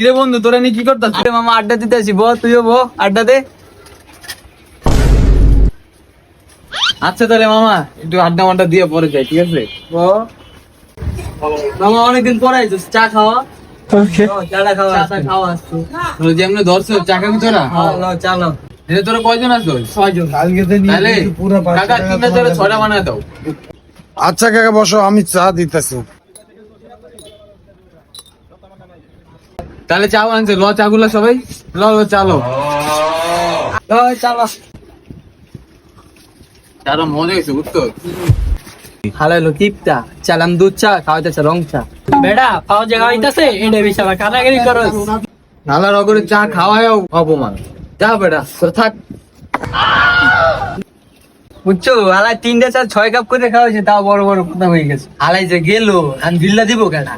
কিরে বন্ধু তোরা নিয়ে কি করতাস? আরে মামা আড্ডা দিতে আসি, বল তুইও বল আড্ডা দে। আচ্ছা তাহলে মামা একটু আড্ডা মাড্ডা দিয়ে পরে যাই, ঠিক আছে? মামা অনেকদিন পরে আইছিস, চা খাওয়া। চাটা খাওয়া, চা খাওয়া আসতো। তোরা যে এমনি ধরছো চা খাবি তোরা? চা নাও। এটা তোরা কয়জন আছো? 6 জন। তাহলে কাকা তিনটা তোরা 6টা বানায় দাও। আচ্ছা কাকা বসো, আমি চা দিতেছি। তাহলে চা বানাচ্ছে, ল চাগুলা সবাই ল ল চালো। চালা। চাটা মজা হয়েছে বুঝতো? হালাইলো কিপটা, চালাম দুধ চা, খাওয়াইতেছে রং চা। বেড়া পাও জায়গা হইতাছে, এটা বেশি আমার কানাগিরি করস। নালা রগরে চা খাওয়ায়ও অপমান। যা বেটা তোর থাক। বুঝছো, হালাই 3টা চা 6 কাপ করে খাওয়াইছে, তাও বড় বড় কথা হয়ে গেছে। হালাই যে গেল, আমি বিল্লা দিব কেনা।